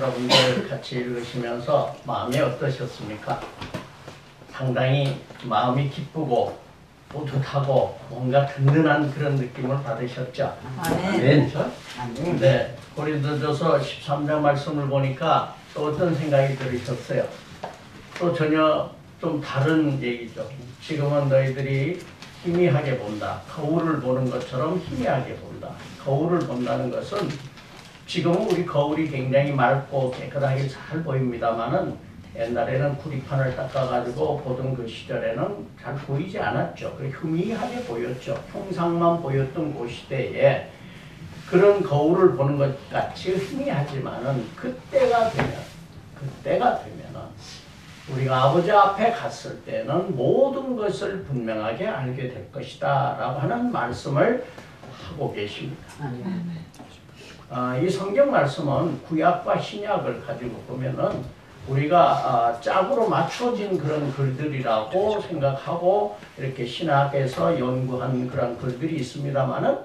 여러분들 같이 읽으시면서 마음이 어떠셨습니까? 상당히 마음이 기쁘고 뿌듯하고 뭔가 든든한 그런 느낌을 받으셨죠? 네. 네. 고린도전서 13장 말씀을 보니까 또 어떤 생각이 들으셨어요? 또 전혀 좀 다른 얘기죠. 지금은 너희들이 희미하게 본다. 거울을 보는 것처럼 희미하게 본다. 거울을 본다는 것은 지금은 우리 거울이 굉장히 맑고 깨끗하게 잘 보입니다만은 옛날에는 구리판을 닦아가지고 보던 그 시절에는 잘 보이지 않았죠. 희미하게 보였죠. 형상만 보였던 그 시대에 그런 거울을 보는 것 같이 희미하지만은 그때가 되면은 우리가 아버지 앞에 갔을 때는 모든 것을 분명하게 알게 될 것이다 라고 하는 말씀을 하고 계십니다. 이 성경 말씀은 구약과 신약을 가지고 보면은 우리가 짝으로 맞춰진 그런 글들이라고 생각하고 이렇게 신학에서 연구한 그런 글들이 있습니다만은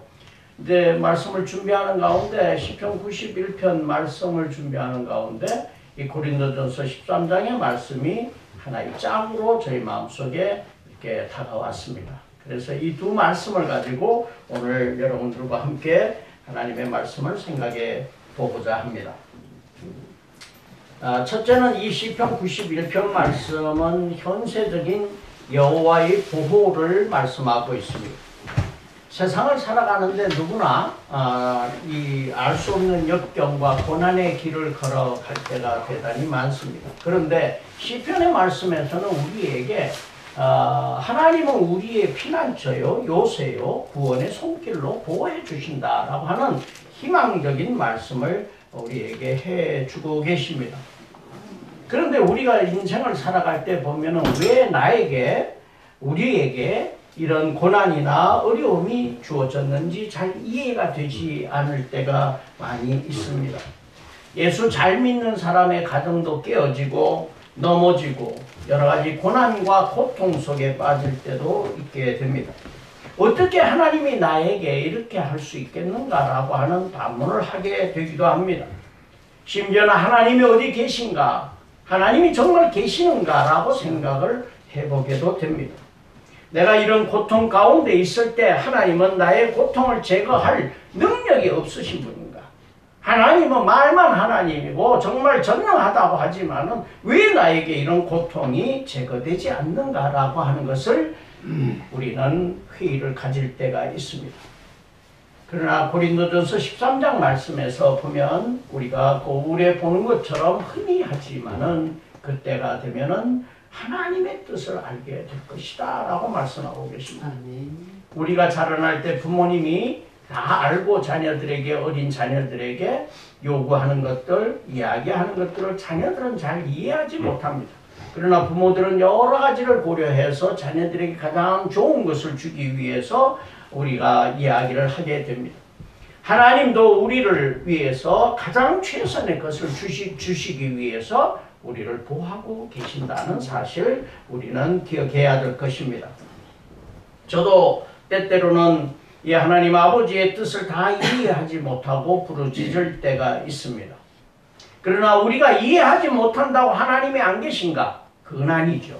이제 말씀을 준비하는 가운데 시편 91편 말씀을 준비하는 가운데 이 고린도전서 13장의 말씀이 하나의 짝으로 저희 마음속에 이렇게 다가왔습니다. 그래서 이 두 말씀을 가지고 오늘 여러분들과 함께 하나님의 말씀을 생각해 보고자 합니다. 첫째는 이 시편 91편 말씀은 현세적인 여호와의 보호를 말씀하고 있습니다. 세상을 살아가는데 누구나 알 수 없는 역경과 고난의 길을 걸어갈 때가 대단히 많습니다. 그런데 시편의 말씀에서는 우리에게 하나님은 우리의 피난처요, 요새요, 구원의 손길로 보호해 주신다라고 하는 희망적인 말씀을 우리에게 해주고 계십니다. 그런데 우리가 인생을 살아갈 때 보면은 왜 우리에게 이런 고난이나 어려움이 주어졌는지 잘 이해가 되지 않을 때가 많이 있습니다. 예수 잘 믿는 사람의 가정도 깨어지고 넘어지고 여러 가지 고난과 고통 속에 빠질 때도 있게 됩니다. 어떻게 하나님이 나에게 이렇게 할 수 있겠는가라고 하는 반문을 하게 되기도 합니다. 심지어는 하나님이 어디 계신가? 하나님이 정말 계시는가라고 생각을 해보게도 됩니다. 내가 이런 고통 가운데 있을 때 하나님은 나의 고통을 제거할 능력이 없으신 분인가? 하나님은 말만 하나님이고 정말 전능하다고 하지만은 왜 나에게 이런 고통이 제거되지 않는가라고 하는 것을 우리는 회의를 가질 때가 있습니다. 그러나 고린도전서 13장 말씀에서 보면 우리가 거울에 보는 것처럼 희미하지만은 그때가 되면은 하나님의 뜻을 알게 될 것이다 라고 말씀하고 계십니다. 우리가 자라날 때 부모님이 다 알고 어린 자녀들에게 요구하는 것들, 이야기하는 것들을 자녀들은 잘 이해하지 못합니다. 그러나 부모들은 여러 가지를 고려해서 자녀들에게 가장 좋은 것을 주기 위해서 우리가 이야기를 하게 됩니다. 하나님도 우리를 위해서 가장 최선의 것을 주시기 위해서 우리를 보호하고 계신다는 사실 우리는 기억해야 될 것입니다. 저도 때때로는 이 하나님 아버지의 뜻을 다 이해하지 못하고 부르짖을 때가 있습니다. 그러나 우리가 이해하지 못한다고 하나님이 안 계신가? 그건 아니죠.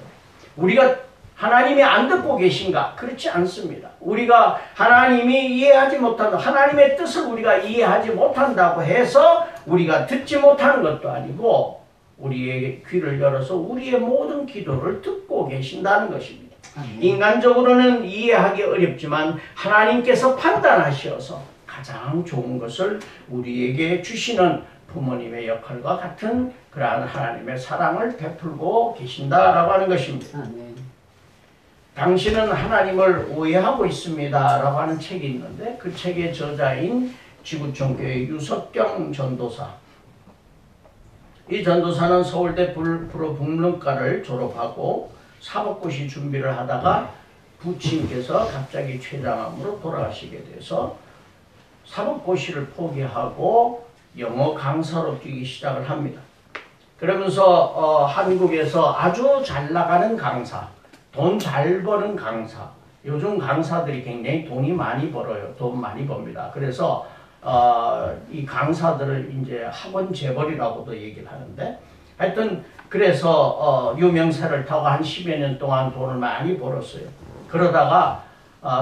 우리가 하나님이 안 듣고 계신가? 그렇지 않습니다. 우리가 하나님이 이해하지 못한다, 하나님의 뜻을 우리가 이해하지 못한다고 해서 우리가 듣지 못하는 것도 아니고 우리의 귀를 열어서 우리의 모든 기도를 듣고 계신다는 것입니다. 인간적으로는 이해하기 어렵지만 하나님께서 판단하셔서 가장 좋은 것을 우리에게 주시는 부모님의 역할과 같은 그러한 하나님의 사랑을 베풀고 계신다라고 하는 것입니다. 당신은 하나님을 오해하고 있습니다 라고 하는 책이 있는데 그 책의 저자인 지구촌교회 유석경 전도사, 이 전도사는 서울대 불어북론과를 졸업하고 사법고시 준비를 하다가 부친께서 갑자기 췌장암으로 돌아가시게 돼서 사법고시를 포기하고 영어 강사로 뛰기 시작을 합니다. 그러면서 한국에서 아주 잘 나가는 강사, 돈 잘 버는 강사, 요즘 강사들이 굉장히 돈이 많이 벌어요. 돈 많이 법니다. 그래서 이 강사들을 이제 학원 재벌이라고도 얘기를 하는데, 하여튼 그래서 유명세를 타고 한 10여 년 동안 돈을 많이 벌었어요. 그러다가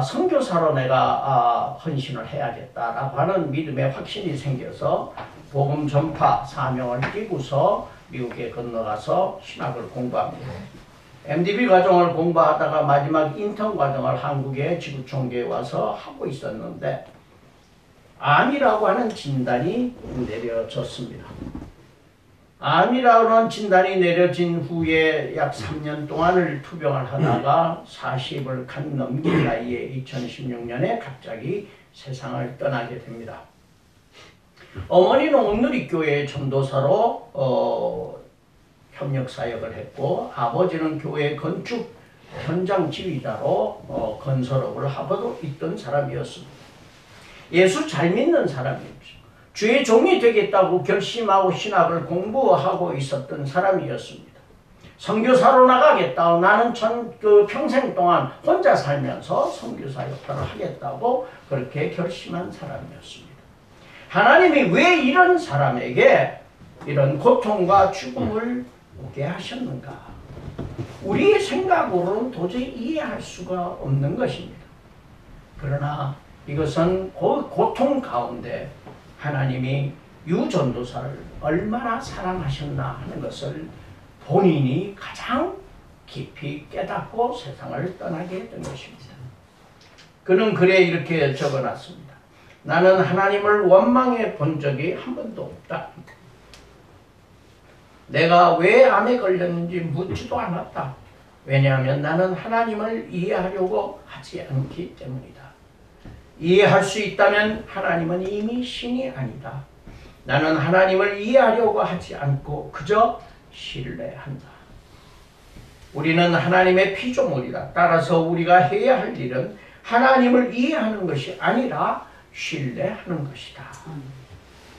선교사로 내가 헌신을 해야겠다라고 하는 믿음의 확신이 생겨서 복음 전파 사명을 띠고서 미국에 건너가서 신학을 공부합니다. MDB 과정을 공부하다가 마지막 인턴 과정을 한국의 지구촌교회에 와서 하고 있었는데 암이라고 하는 진단이 내려졌습니다. 암이라고 하는 진단이 내려진 후에 약 3년 동안을 투병을 하다가 40을 간 넘긴 나이에 2016년에 갑자기 세상을 떠나게 됩니다. 어머니는 온누리교회 전도사로 협력 사역을 했고, 아버지는 교회 건축 현장 지휘자로 건설업을 하고도 있던 사람이었습니다. 예수 잘 믿는 사람이었죠. 주의 종이 되겠다고 결심하고 신학을 공부하고 있었던 사람이었습니다. 선교사로 나가겠다고, 나는 평생 동안 혼자 살면서 선교사 역할을 하겠다고 그렇게 결심한 사람이었습니다. 하나님이 왜 이런 사람에게 이런 고통과 죽음을 오게 하셨는가? 우리의 생각으로는 도저히 이해할 수가 없는 것입니다. 그러나 이것은 고통 가운데 하나님이 유전도사를 얼마나 사랑하셨나 하는 것을 본인이 가장 깊이 깨닫고 세상을 떠나게 된 것입니다. 그는 글에 이렇게 적어놨습니다. 나는 하나님을 원망해 본 적이 한 번도 없다. 내가 왜 암에 걸렸는지 묻지도 않았다. 왜냐하면 나는 하나님을 이해하려고 하지 않기 때문이다. 이해할 수 있다면 하나님은 이미 신이 아니다. 나는 하나님을 이해하려고 하지 않고 그저 신뢰한다. 우리는 하나님의 피조물이다. 따라서 우리가 해야 할 일은 하나님을 이해하는 것이 아니라 신뢰하는 것이다.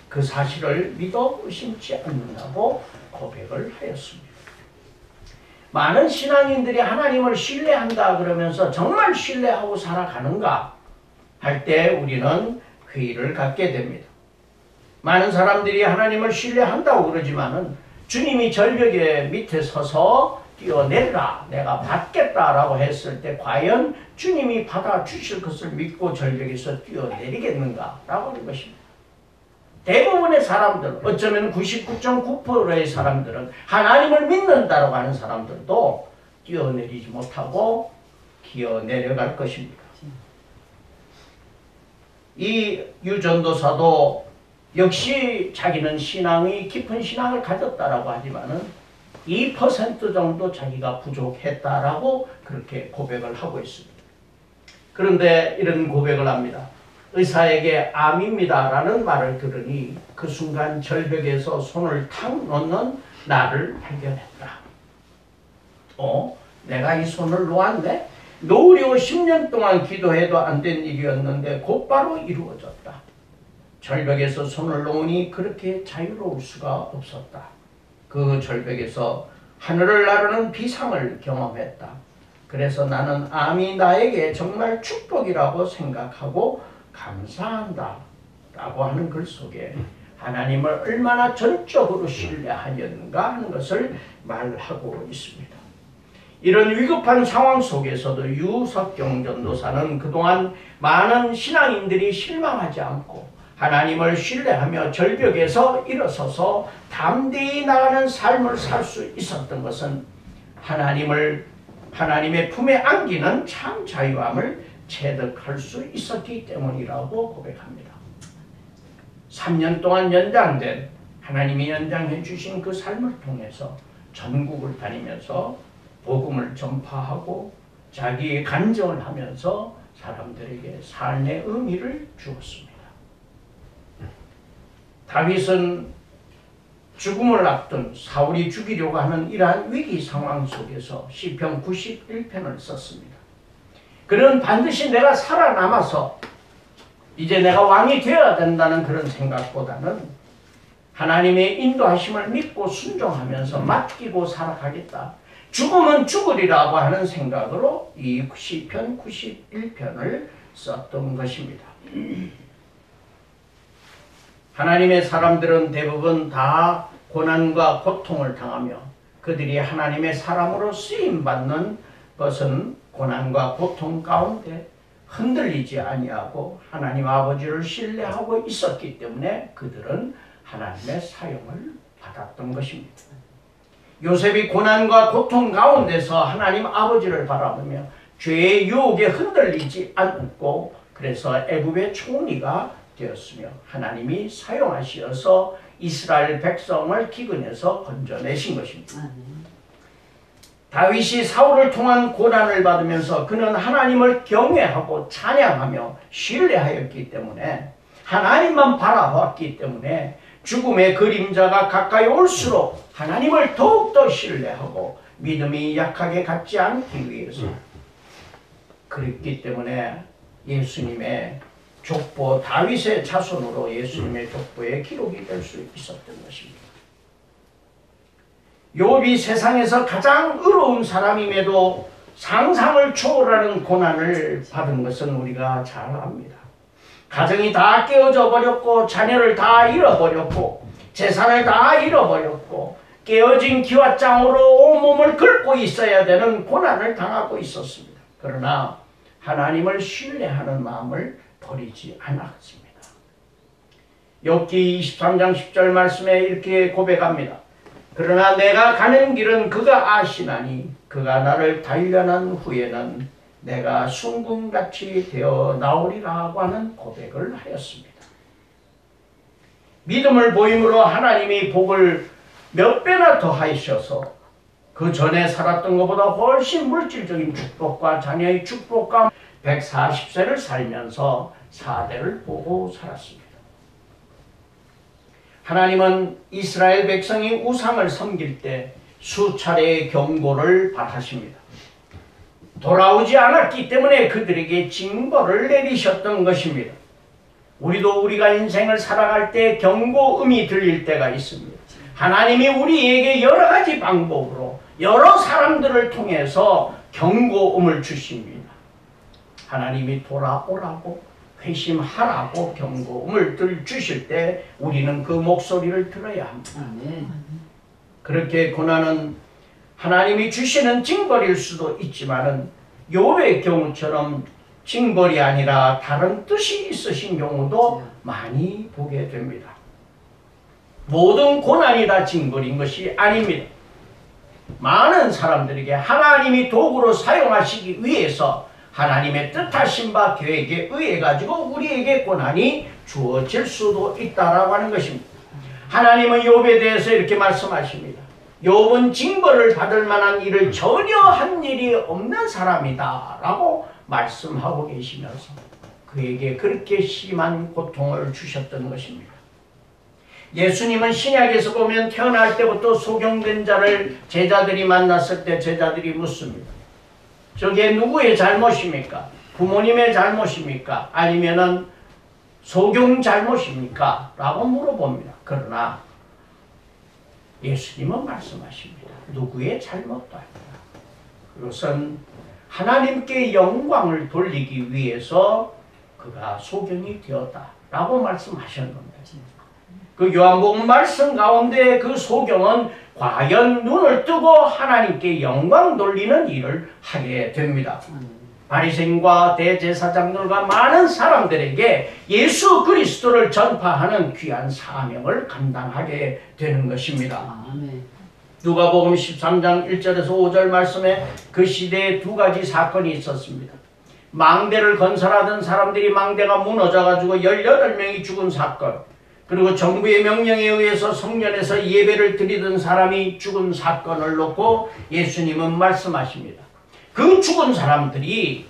그 사실을 믿어 의심치 않는다고 고백을 하였습니다. 많은 신앙인들이 하나님을 신뢰한다 그러면서 정말 신뢰하고 살아가는가 할 때 우리는 회의를 갖게 됩니다. 많은 사람들이 하나님을 신뢰한다고 그러지만은 주님이 절벽에 밑에 서서 뛰어내리라, 내가 받겠다라고 했을 때 과연 주님이 받아주실 것을 믿고 절벽에서 뛰어내리겠는가 라고 하는 것입니다. 대부분의 사람들, 어쩌면 99.9%의 사람들은 하나님을 믿는다고 하는 사람들도 뛰어내리지 못하고 기어 내려갈 것입니다. 이 유전도사도 역시 자기는 신앙이 깊은 신앙을 가졌다라고 하지만은 2% 정도 자기가 부족했다라고 그렇게 고백을 하고 있습니다. 그런데 이런 고백을 합니다. 의사에게 암입니다라는 말을 들으니 그 순간 절벽에서 손을 탁 놓는 나를 발견했다. 내가 이 손을 놓았네? 놓으려 10년 동안 기도해도 안 된 일이었는데 곧바로 이루어졌다. 절벽에서 손을 놓으니 그렇게 자유로울 수가 없었다. 그 절벽에서 하늘을 나르는 비상을 경험했다. 그래서 나는 암이 나에게 정말 축복이라고 생각하고 감사한다 라고 하는 글 속에 하나님을 얼마나 전적으로 신뢰하였는가 하는 것을 말하고 있습니다. 이런 위급한 상황 속에서도 유석경 전도사는 그동안 많은 신앙인들이 실망하지 않고 하나님을 신뢰하며 절벽에서 일어서서 담대히 나가는 삶을 살 수 있었던 것은 하나님의 품에 안기는 참 자유함을 체득할 수 있었기 때문이라고 고백합니다. 3년 동안 연장된 하나님이 연장해 주신 그 삶을 통해서 전국을 다니면서 복음을 전파하고 자기의 간증을 하면서 사람들에게 삶의 의미를 주었습니다. 다윗은 죽음을 앞둔 사울이 죽이려고 하는 이러한 위기 상황 속에서 시편 91편을 썼습니다. 그는 반드시 내가 살아남아서 이제 내가 왕이 되어야 된다는 그런 생각보다는 하나님의 인도하심을 믿고 순종하면서 맡기고 살아가겠다. 죽음은 죽으리라고 하는 생각으로 이 시편 91편을 썼던 것입니다. 하나님의 사람들은 대부분 다 고난과 고통을 당하며 그들이 하나님의 사람으로 쓰임받는 것은 고난과 고통 가운데 흔들리지 아니하고 하나님 아버지를 신뢰하고 있었기 때문에 그들은 하나님의 사용을 받았던 것입니다. 요셉이 고난과 고통 가운데서 하나님 아버지를 바라보며 죄의 유혹에 흔들리지 않고 그래서 애굽의 총리가 되었으며 하나님이 사용하시어서 이스라엘 백성을 기근에서 건져내신 것입니다. 다윗이 사울을 통한 고난을 받으면서 그는 하나님을 경외하고 찬양하며 신뢰하였기 때문에 하나님만 바라봤기 때문에 죽음의 그림자가 가까이 올수록 하나님을 더욱더 신뢰하고 믿음이 약하게 갖지 않기 위해서 그랬기 때문에 예수님의 족보 다윗의 자손으로 예수님의 족보에 기록이 될 수 있었던 것입니다. 욥이 세상에서 가장 의로운 사람임에도 상상을 초월하는 고난을 받은 것은 우리가 잘 압니다. 가정이 다 깨어져 버렸고 자녀를 다 잃어버렸고 재산을 다 잃어버렸고 깨어진 기왓장으로 온몸을 긁고 있어야 되는 고난을 당하고 있었습니다. 그러나 하나님을 신뢰하는 마음을 버리지 않았습니다. 욥기 23장 10절 말씀에 이렇게 고백합니다. 그러나 내가 가는 길은 그가 아시나니 그가 나를 단련한 후에는 내가 순금같이 되어 나오리라고 하는 고백을 하였습니다. 믿음을 보임으로 하나님이 복을 몇 배나 더하셔서 그 전에 살았던 것보다 훨씬 물질적인 축복과 자녀의 축복과 140세를 살면서 4대를 보고 살았습니다. 하나님은 이스라엘 백성이 우상을 섬길 때 수차례의 경고를 받으십니다. 돌아오지 않았기 때문에 그들에게 징벌을 내리셨던 것입니다. 우리도 우리가 인생을 살아갈 때 경고음이 들릴 때가 있습니다. 하나님이 우리에게 여러 가지 방법으로 여러 사람들을 통해서 경고음을 주십니다. 하나님이 돌아오라고 회심하라고 경고음을 주실 때 우리는 그 목소리를 들어야 합니다. 그렇게 고난은 하나님이 주시는 징벌일 수도 있지만은 욥의 경우처럼 징벌이 아니라 다른 뜻이 있으신 경우도 많이 보게 됩니다. 모든 고난이 다 징벌인 것이 아닙니다. 많은 사람들에게 하나님이 도구로 사용하시기 위해서 하나님의 뜻하신 바 계획에 의해 가지고 우리에게 고난이 주어질 수도 있다라고 하는 것입니다. 하나님은 욥에 대해서 이렇게 말씀하십니다. 욥은 징벌을 받을 만한 일을 전혀 한 일이 없는 사람이다 라고 말씀하고 계시면서 그에게 그렇게 심한 고통을 주셨던 것입니다. 예수님은 신약에서 보면 태어날 때부터 소경된 자를 제자들이 만났을 때 제자들이 묻습니다. 저게 누구의 잘못입니까? 부모님의 잘못입니까? 아니면은 소경 잘못입니까? 라고 물어봅니다. 그러나 예수님은 말씀하십니다. 누구의 잘못도 아니다. 그것은 하나님께 영광을 돌리기 위해서 그가 소경이 되었다 라고 말씀하셨는데 그 요한복음 말씀 가운데 그 소경은 과연 눈을 뜨고 하나님께 영광 돌리는 일을 하게 됩니다. 바리새인과 대제사장들과 많은 사람들에게 예수 그리스도를 전파하는 귀한 사명을 감당하게 되는 것입니다. 누가복음 13장 1절에서 5절 말씀에 그 시대에 두 가지 사건이 있었습니다. 망대를 건설하던 사람들이 망대가 무너져가지고 18명이 죽은 사건, 그리고 정부의 명령에 의해서 성전에서 예배를 드리던 사람이 죽은 사건을 놓고 예수님은 말씀하십니다. 그 죽은 사람들이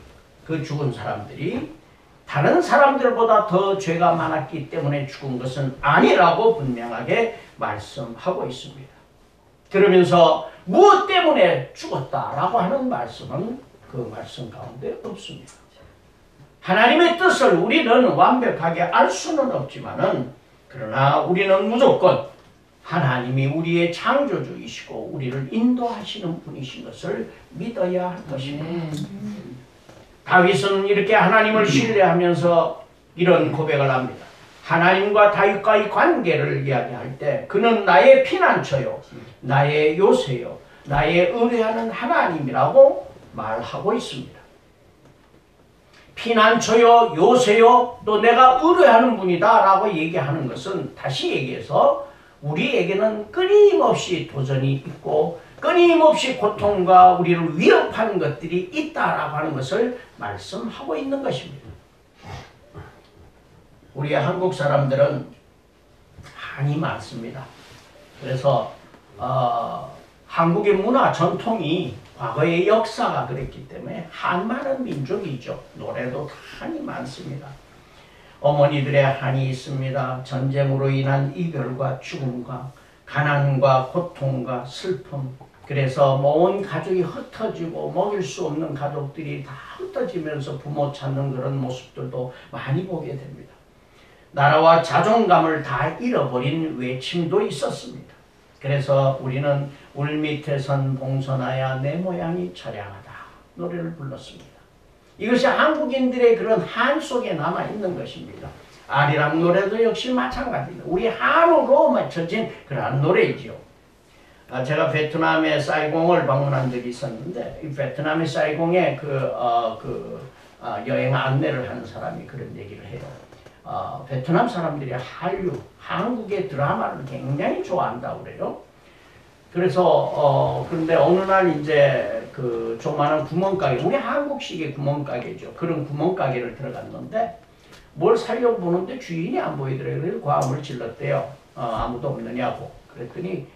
다른 사람들보다 더 죄가 많았기 때문에 죽은 것은 아니라고 분명하게 말씀하고 있습니다. 그러면서 무엇 때문에 죽었다라고 하는 말씀은 그 말씀 가운데 없습니다. 하나님의 뜻을 우리는 완벽하게 알 수는 없지만은 그러나 우리는 무조건 하나님이 우리의 창조주이시고 우리를 인도하시는 분이신 것을 믿어야 할 것입니다. 다윗은 이렇게 하나님을 신뢰하면서 이런 고백을 합니다. 하나님과 다윗과의 관계를 이야기할 때 그는 나의 피난처요, 나의 요새요, 나의 의뢰하는 하나님이라고 말하고 있습니다. 피난처요, 요새요, 또 내가 의뢰하는 분이다 라고 얘기하는 것은 다시 얘기해서 우리에게는 끊임없이 도전이 있고 끊임없이 고통과 우리를 위협하는 것들이 있다라고 하는 것을 말씀하고 있는 것입니다. 우리 한국 사람들은 한이 많습니다. 그래서 한국의 문화 전통이 과거의 역사가 그랬기 때문에 한 많은 민족이죠. 노래도 한이 많습니다. 어머니들의 한이 있습니다. 전쟁으로 인한 이별과 죽음과 가난과 고통과 슬픔, 그래서 온 가족이 흩어지고 먹일 수 없는 가족들이 다 흩어지면서 부모 찾는 그런 모습들도 많이 보게 됩니다. 나라와 자존감을 다 잃어버린 외침도 있었습니다. 그래서 우리는 울밑에선 봉선하야 내 모양이 처량하다 노래를 불렀습니다. 이것이 한국인들의 그런 한 속에 남아있는 것입니다. 아리랑 노래도 역시 마찬가지입니다. 우리 한으로 맞춰진 그러한 노래이죠. 제가 베트남의 사이공을 방문한 적이 있었는데 이 베트남의 사이공에 여행 안내를 하는 사람이 그런 얘기를 해요. 베트남 사람들이 한류, 한국의 드라마를 굉장히 좋아한다고 그래요. 그래서 그런데 어느 날 이제 그 조그마한 구멍가게, 우리 한국식의 구멍가게죠. 그런 구멍가게를 들어갔는데 뭘 살려고 보는데 주인이 안 보이더래요. 그래서 과음을 질렀대요. 아무도 없느냐고. 그랬더니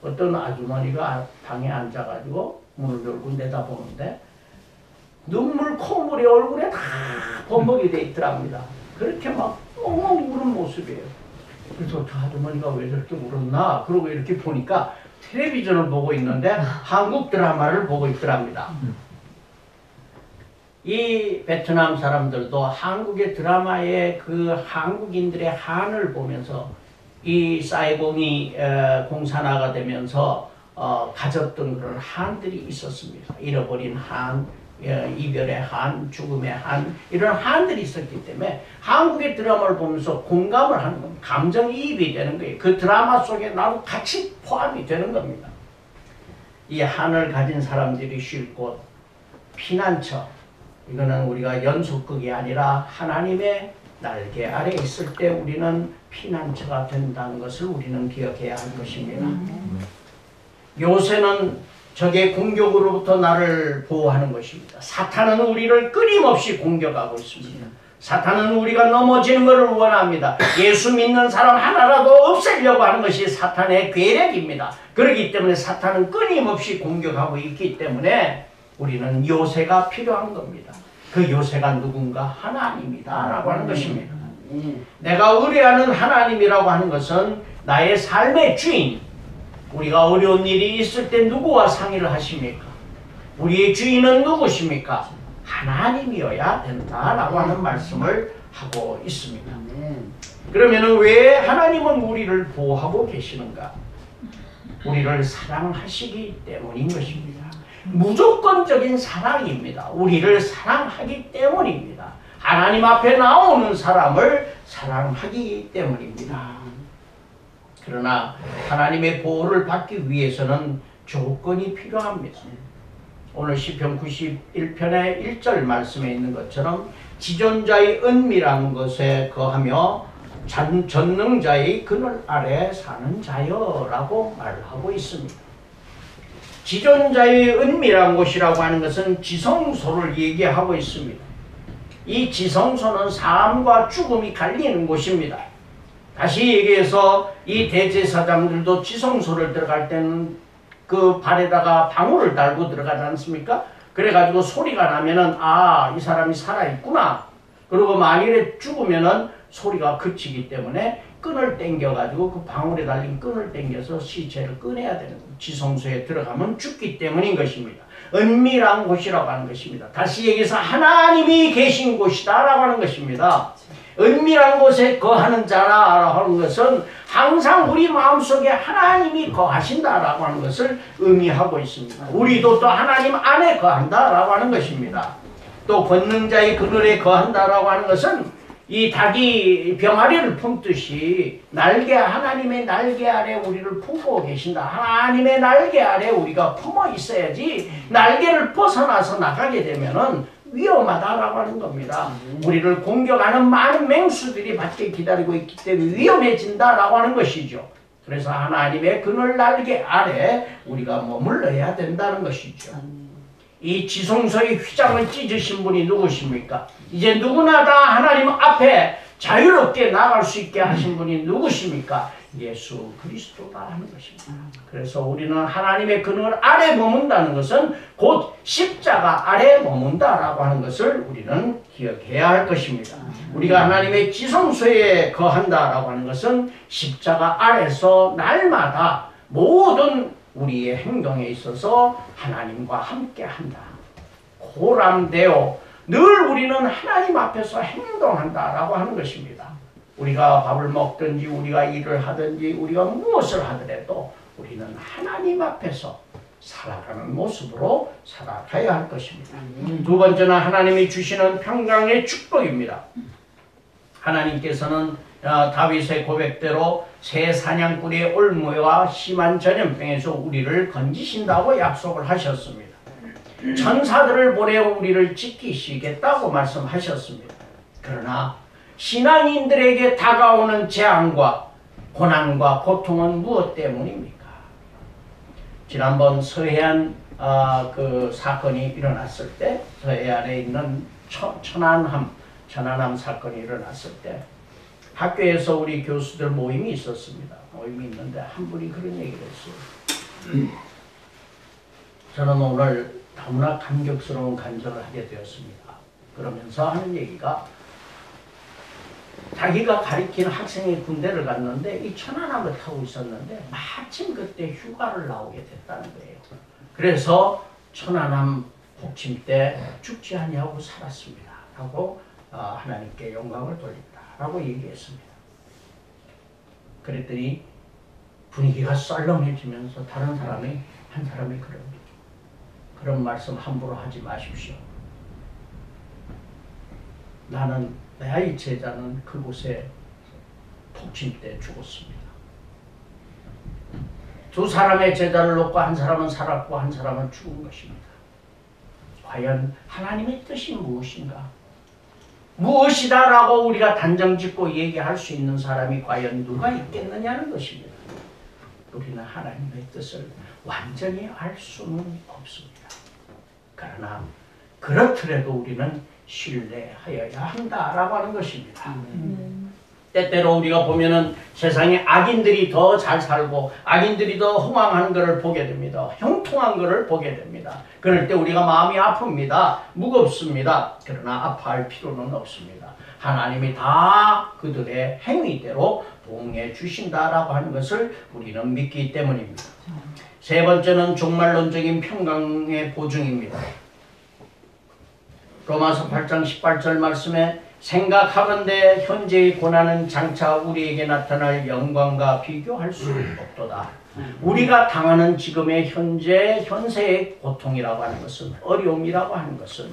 어떤 아주머니가 방에 앉아가지고 문을 열고 내다보는데 눈물, 콧물이 얼굴에 다 범벅이 돼 있더랍니다. 그렇게 막 엉엉 우는 모습이에요. 그래서 저 아주머니가 왜 저렇게 울었나? 그러고 이렇게 보니까 텔레비전을 보고 있는데 한국 드라마를 보고 있더랍니다. 이 베트남 사람들도 한국의 드라마에 그 한국인들의 한을 보면서 이 사이공이 공산화가 되면서 가졌던 그런 한들이 있었습니다. 잃어버린 한, 이별의 한, 죽음의 한, 이런 한들이 있었기 때문에 한국의 드라마를 보면서 공감을 하는 겁니다. 감정이입이 되는 거예요. 그 드라마 속에 나도 같이 포함이 되는 겁니다. 이 한을 가진 사람들이 쉴 곳, 피난처, 이거는 우리가 연속극이 아니라 하나님의 날개 아래 있을 때 우리는 피난처가 된다는 것을 우리는 기억해야 할 것입니다. 요새는 적의 공격으로부터 나를 보호하는 것입니다. 사탄은 우리를 끊임없이 공격하고 있습니다. 사탄은 우리가 넘어지는 것을 원합니다. 예수 믿는 사람 하나라도 없애려고 하는 것이 사탄의 계략입니다. 그렇기 때문에 사탄은 끊임없이 공격하고 있기 때문에 우리는 요새가 필요한 겁니다. 그 요새가 누군가? 하나님이다 라고 하는 것입니다. 내가 의뢰하는 하나님이라고 하는 것은 나의 삶의 주인, 우리가 어려운 일이 있을 때 누구와 상의를 하십니까? 우리의 주인은 누구십니까? 하나님이어야 된다라고 하는 말씀을 하고 있습니다. 그러면 왜 하나님은 우리를 보호하고 계시는가? 우리를 사랑하시기 때문인 것입니다. 무조건적인 사랑입니다. 우리를 사랑하기 때문입니다. 하나님 앞에 나오는 사람을 사랑하기 때문입니다. 그러나 하나님의 보호를 받기 위해서는 조건이 필요합니다. 오늘 시편 91편의 1절 말씀에 있는 것처럼 지존자의 은밀한 것에 거하며 전능자의 그늘 아래 사는 자여 라고 말하고 있습니다. 지존자의 은밀한 곳이라고 하는 것은 지성소를 얘기하고 있습니다. 이 지성소는 삶과 죽음이 갈리는 곳입니다. 다시 얘기해서 이 대제사장들도 지성소를 들어갈 때는 그 발에다가 방울을 달고 들어가지 않습니까? 그래가지고 소리가 나면은 이 사람이 살아있구나. 그리고 만일에 죽으면은 소리가 그치기 때문에 끈을 당겨가지고 그 방울에 달린 끈을 당겨서 시체를 꺼내야 되는 거예요. 지성소에 들어가면 죽기 때문인 것입니다. 은밀한 곳이라고 하는 것입니다. 다시 얘기해서 하나님이 계신 곳이다 라고 하는 것입니다. 은밀한 곳에 거하는 자라고 하는 것은 항상 우리 마음속에 하나님이 거하신다라고 하는 것을 의미하고 있습니다. 우리도 또 하나님 안에 거한다라고 하는 것입니다. 또 권능자의 그늘에 거한다라고 하는 것은 이 닭이 병아리를 품듯이 하나님의 날개 아래 우리를 품고 계신다. 하나님의 날개 아래 우리가 품어 있어야지 날개를 벗어나서 나가게 되면은 위험하다라고 하는 겁니다. 우리를 공격하는 많은 맹수들이 밖에 기다리고 있기 때문에 위험해진다라고 하는 것이죠. 그래서 하나님의 그늘 날개 아래 우리가 머물러야 된다는 것이죠. 이 지성소의 휘장을 찢으신 분이 누구십니까? 이제 누구나 다 하나님 앞에 자유롭게 나갈 수 있게 하신 분이 누구십니까? 예수 그리스도다 하는 것입니다. 그래서 우리는 하나님의 그늘 아래 머문다는 것은 곧 십자가 아래 머문다라고 하는 것을 우리는 기억해야 할 것입니다. 우리가 하나님의 지성소에 거한다라고 하는 것은 십자가 아래서 날마다 모든 우리의 행동에 있어서 하나님과 함께 한다. 고람되어 늘 우리는 하나님 앞에서 행동한다라고 하는 것입니다. 우리가 밥을 먹든지 우리가 일을 하든지 우리가 무엇을 하더라도 우리는 하나님 앞에서 살아가는 모습으로 살아가야 할 것입니다. 두 번째는 하나님이 주시는 평강의 축복입니다. 하나님께서는 다윗의 고백대로 새 사냥꾼의 올무와 심한 전염병에서 우리를 건지신다고 약속을 하셨습니다. 천사들을 보내어 우리를 지키시겠다고 말씀하셨습니다. 그러나 신앙인들에게 다가오는 재앙과 고난과 고통은 무엇 때문입니까? 지난번 서해안 그 사건이 일어났을 때, 서해안에 있는 천안함 사건이 일어났을 때 학교에서 우리 교수들 모임이 있었습니다. 모임이 있는데 한 분이 그런 얘기를 했어요. 저는 오늘 너무나 감격스러운 간절을 하게 되었습니다. 그러면서 하는 얘기가 자기가 가리키는 학생이 군대를 갔는데 이 천안함을 타고 있었는데 마침 그때 휴가를 나오게 됐다는 거예요. 그래서 천안함 복침 때 죽지 아니하고 살았습니다. 라고 하나님께 영광을 돌립니다. 라고 얘기했습니다. 그랬더니 분위기가 썰렁해지면서 다른 사람이 한 사람이 그런 말씀 함부로 하지 마십시오. 나는 나의 제자는 그곳에 폭침 때 죽었습니다. 두 사람의 제자를 놓고 한 사람은 살았고 한 사람은 죽은 것입니다. 과연 하나님의 뜻이 무엇인가? 무엇이다라고 우리가 단정짓고 얘기할 수 있는 사람이 과연 누가 있겠느냐는 것입니다. 우리는 하나님의 뜻을 완전히 알 수는 없습니다. 그러나 그렇더라도 우리는 신뢰하여야 한다라고 하는 것입니다. 때때로 우리가 보면은 세상에 악인들이 더 잘 살고 악인들이 더 흥왕하는 것을 보게 됩니다. 형통한 것을 보게 됩니다. 그럴 때 우리가 마음이 아픕니다. 무겁습니다. 그러나 아파할 필요는 없습니다. 하나님이 다 그들의 행위대로 보응해 주신다라고 하는 것을 우리는 믿기 때문입니다. 세 번째는 종말론적인 평강의 보증입니다. 로마서 8장 18절 말씀에 생각하건대 현재의 고난은 장차 우리에게 나타날 영광과 비교할 수 없도다. 우리가 당하는 지금의 현세의 고통이라고 하는 것은, 어려움이라고 하는 것은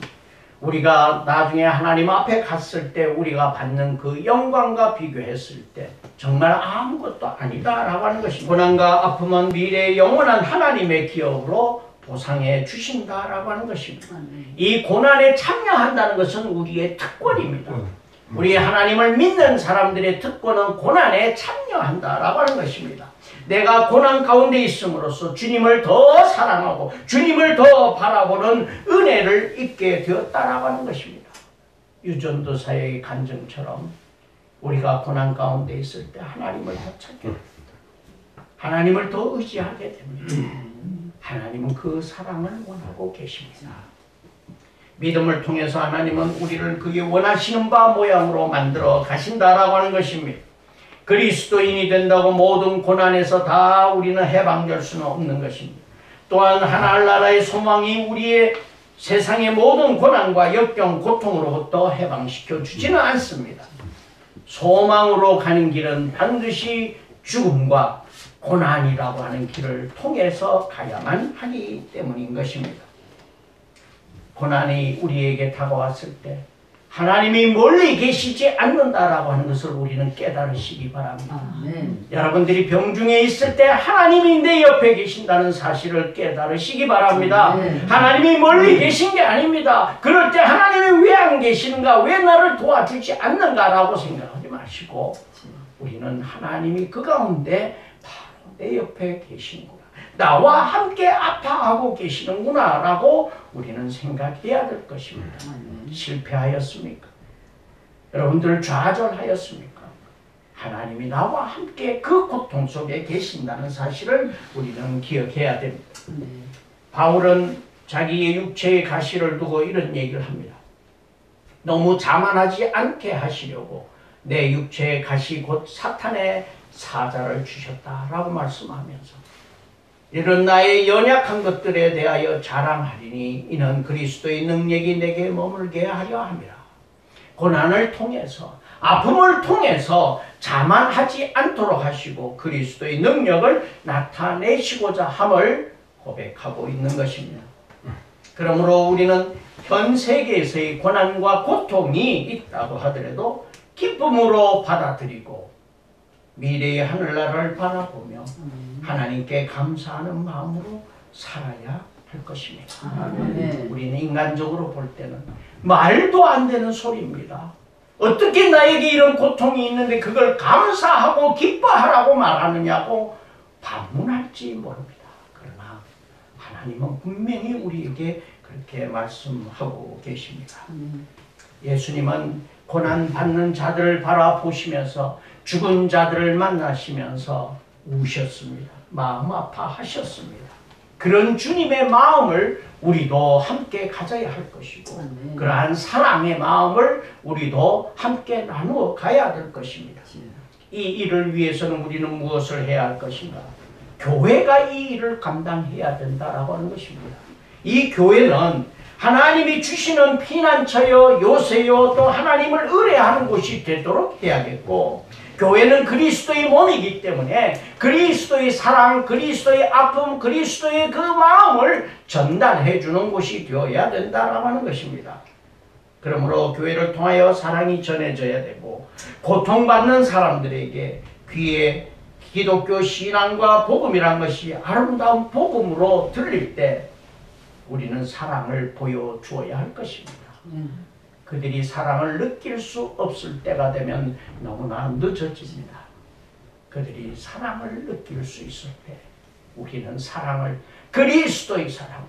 우리가 나중에 하나님 앞에 갔을 때 우리가 받는 그 영광과 비교했을 때 정말 아무것도 아니다라고 하는 것입니다. 고난과 아픔은 미래의 영원한 하나님의 기업으로 보상해 주신다라고 하는 것입니다. 이 고난에 참여한다는 것은 우리의 특권입니다. 우리 하나님을 믿는 사람들의 특권은 고난에 참여한다라고 하는 것입니다. 내가 고난 가운데 있음으로써 주님을 더 사랑하고 주님을 더 바라보는 은혜를 입게 되었다라고 하는 것입니다. 유전도사의 간증처럼 우리가 고난 가운데 있을 때 하나님을 더 찾게 됩니다. 하나님을 더 의지하게 됩니다. 하나님은 그 사랑을 원하고 계십니다. 믿음을 통해서 하나님은 우리를 그게 원하시는 바 모양으로 만들어 가신다라고 하는 것입니다. 그리스도인이 된다고 모든 고난에서 다 우리는 해방될 수는 없는 것입니다. 또한 하늘나라의 소망이 우리의 세상의 모든 고난과 역경, 고통으로부터 해방시켜 주지는 않습니다. 소망으로 가는 길은 반드시 죽음과 고난이라고 하는 길을 통해서 가야만 하기 때문인 것입니다. 고난이 우리에게 다가왔을 때 하나님이 멀리 계시지 않는다라고 하는 것을 우리는 깨달으시기 바랍니다. 여러분들이 병중에 있을 때 하나님이 내 옆에 계신다는 사실을 깨달으시기 바랍니다. 하나님이 멀리 계신 게 아닙니다. 그럴 때 하나님이 왜 안 계시는가, 왜 나를 도와주지 않는가라고 생각하지 마시고 우리는 하나님이 그 가운데 바로 내 옆에 계시는구나, 나와 함께 아파하고 계시는구나 라고 우리는 생각해야 될 것입니다. 실패하였습니까? 여러분들 좌절하였습니까? 하나님이 나와 함께 그 고통 속에 계신다는 사실을 우리는 기억해야 됩니다. 바울은 자기의 육체의 가시를 두고 이런 얘기를 합니다. 너무 자만하지 않게 하시려고 내 육체의 가시 곧 사탄의 사자를 주셨다라고 말씀하면서 이런 나의 연약한 것들에 대하여 자랑하리니 이는 그리스도의 능력이 내게 머물게 하려 함이라. 고난을 통해서, 아픔을 통해서 자만하지 않도록 하시고 그리스도의 능력을 나타내시고자 함을 고백하고 있는 것입니다. 그러므로 우리는 현 세계에서의 고난과 고통이 있다고 하더라도 기쁨으로 받아들이고 미래의 하늘나라를 바라보며 하나님께 감사하는 마음으로 살아야 할 것입니다. 우리는 인간적으로 볼 때는 말도 안 되는 소리입니다. 어떻게 나에게 이런 고통이 있는데 그걸 감사하고 기뻐하라고 말하느냐고 반문할지 모릅니다. 그러나 하나님은 분명히 우리에게 그렇게 말씀하고 계십니다. 예수님은 고난받는 자들을 바라보시면서 죽은 자들을 만나시면서 우셨습니다. 마음 아파하셨습니다. 그런 주님의 마음을 우리도 함께 가져야 할 것이고 그러한 사랑의 마음을 우리도 함께 나누어 가야 될 것입니다. 이 일을 위해서는 우리는 무엇을 해야 할 것인가? 교회가 이 일을 감당해야 된다라고 하는 것입니다. 이 교회는 하나님이 주시는 피난처요, 요새요, 또 하나님을 의뢰하는 곳이 되도록 해야겠고 교회는 그리스도의 몸이기 때문에 그리스도의 사랑, 그리스도의 아픔, 그리스도의 그 마음을 전달해 주는 곳이 되어야 된다라고 하는 것입니다. 그러므로 교회를 통하여 사랑이 전해져야 되고 고통받는 사람들에게 귀에 기독교 신앙과 복음이란 것이 아름다운 복음으로 들릴 때 우리는 사랑을 보여주어야 할 것입니다. 그들이 사랑을 느낄 수 없을 때가 되면 너무나 늦어집니다. 그들이 사랑을 느낄 수 있을 때 우리는 사랑을, 그리스도의 사랑을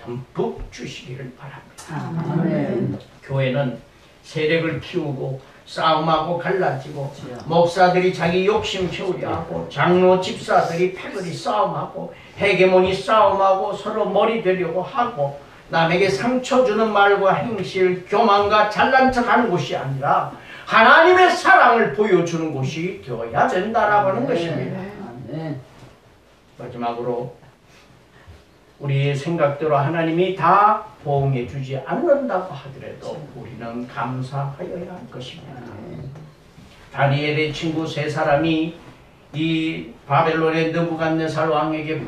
듬뿍 주시기를 바랍니다. 교회는 세력을 키우고 싸움하고 갈라지고 목사들이 자기 욕심 채우려 하고 장로 집사들이 패거리 싸움하고 헤게모니 싸움하고 서로 머리 되려고 하고 남에게 상처 주는 말과 행실, 교만과 잘난 척하는 곳이 아니라 하나님의 사랑을 보여주는 곳이 되어야 된다라고 하는 것입니다. 마지막으로 우리의 생각대로 하나님이 다 보응해 주지 않는다고 하더라도 우리는 감사하여야 할 것입니다. 다니엘의 친구 세 사람이 이 바벨론의 느부갓네살 왕에게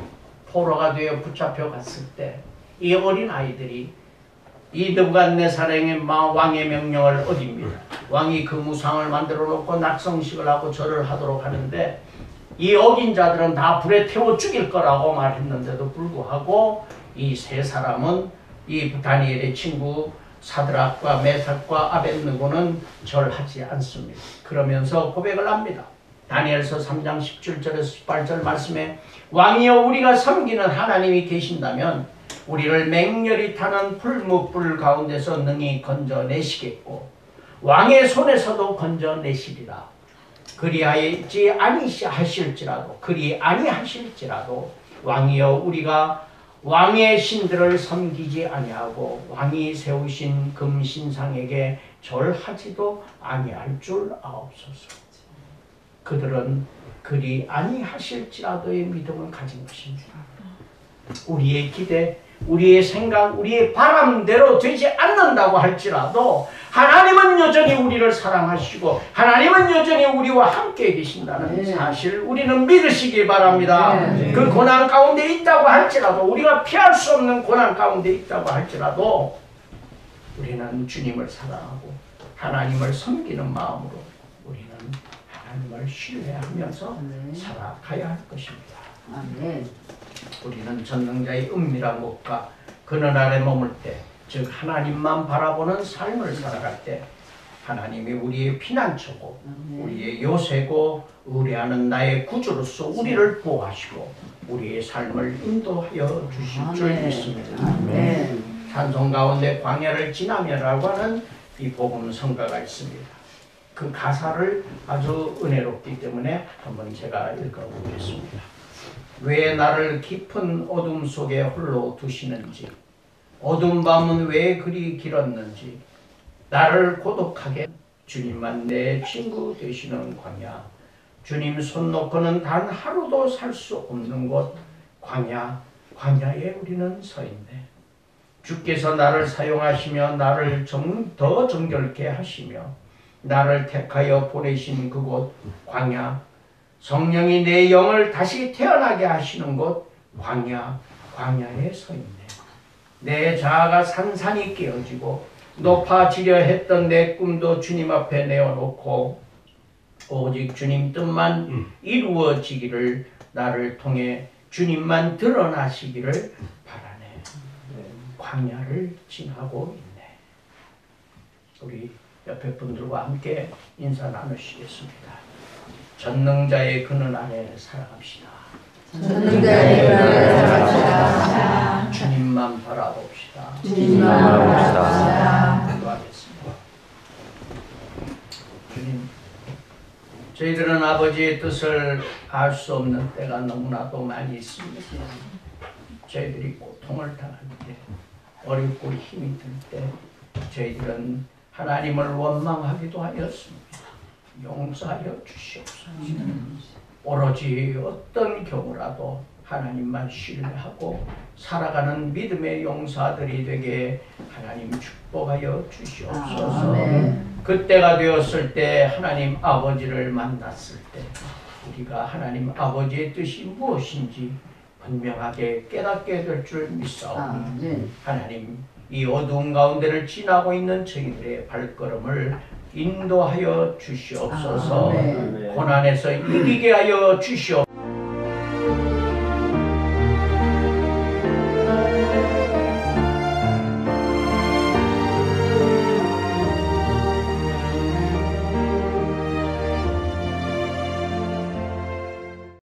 포로가 되어 붙잡혀 갔을 때 이 어린 아이들이 이 느부갓네살 왕의 명령을 어깁니다. 왕이 그 무상을 만들어 놓고 낙성식을 하고 절을 하도록 하는데 이 어긴 자들은 다 불에 태워 죽일 거라고 말했는데도 불구하고 이 세 사람은 이 다니엘의 친구 사드락과 메삭과 아벳느고는 절하지 않습니다. 그러면서 고백을 합니다. 다니엘서 3장 17절에서 18절 말씀에 왕이여 우리가 섬기는 하나님이 계신다면 우리를 맹렬히 타는 풀무불 가운데서 능히 건져내시겠고 왕의 손에서도 건져내시리라. 그리하지 아니하실지라도 왕이여 우리가 왕의 신들을 섬기지 아니하고 왕이 세우신 금신상에게 절하지도 아니할 줄 아옵소서. 그들은 그리 아니하실지라도의 믿음을 가진 것입니다. 우리의 기대, 우리의 생각, 우리의 바람대로 되지 않는다고 할지라도 하나님은 여전히 우리를 사랑하시고 하나님은 여전히 우리와 함께 계신다는 사실 우리는 믿으시기 바랍니다. 그 고난 가운데 있다고 할지라도 우리가 피할 수 없는 고난 가운데 있다고 할지라도 우리는 주님을 사랑하고 하나님을 섬기는 마음으로 우리는 하나님을 신뢰하면서 살아가야 할 것입니다. 아멘. 우리는 전능자의 은밀한 곳과 그늘 아래 머물 때, 즉 하나님만 바라보는 삶을 살아갈 때 하나님이 우리의 피난처고 우리의 요새고 의뢰하는 나의 구주로서 우리를 보호하시고 우리의 삶을 인도하여 주실 줄 믿습니다. 찬송 가운데 광야를 지나며라고 하는 이 복음 성가가 있습니다. 그 가사를 아주 은혜롭기 때문에 한번 제가 읽어보겠습니다. 왜 나를 깊은 어둠 속에 홀로 두시는지, 어두운 밤은 왜 그리 길었는지, 나를 고독하게 주님만 내 친구 되시는 광야, 주님 손 놓고는 단 하루도 살 수 없는 곳 광야, 광야에 우리는 서 있네. 주께서 나를 사용하시며 나를 더 정결케 하시며 나를 택하여 보내신 그곳 광야, 성령이 내 영을 다시 태어나게 하시는 곳 광야, 광야에 서 있네. 내 자아가 산산이 깨어지고 높아지려 했던 내 꿈도 주님 앞에 내어놓고 오직 주님 뜻만 이루어지기를, 나를 통해 주님만 드러나시기를 바라네. 광야를 지나고 있네. 우리 옆에 분들과 함께 인사 나누시겠습니다. 전능자의 그늘 아래 살아갑시다. 전능자의 그늘 아래 살아갑시다. 주님만 바라봅시다. 주님만 바라봅시다. 기도하겠습니다. 주님, 저희들은 아버지의 뜻을 알 수 없는 때가 너무나도 많이 있습니다. 저희들이 고통을 당할 때, 어렵고 힘이 들 때 저희들은 하나님을 원망하기도 하였습니다. 용서하여 주시옵소서. 오로지 어떤 경우라도 하나님만 신뢰하고 살아가는 믿음의 용사들이 되게 하나님 축복하여 주시옵소서. 그때가 되었을 때 하나님 아버지를 만났을 때 우리가 하나님 아버지의 뜻이 무엇인지 분명하게 깨닫게 될 줄 믿사오니 하나님, 이 어두운 가운데를 지나고 있는 저희들의 발걸음을 인도하여 주시옵소서. 고난에서 이기게 하여 주시옵소서.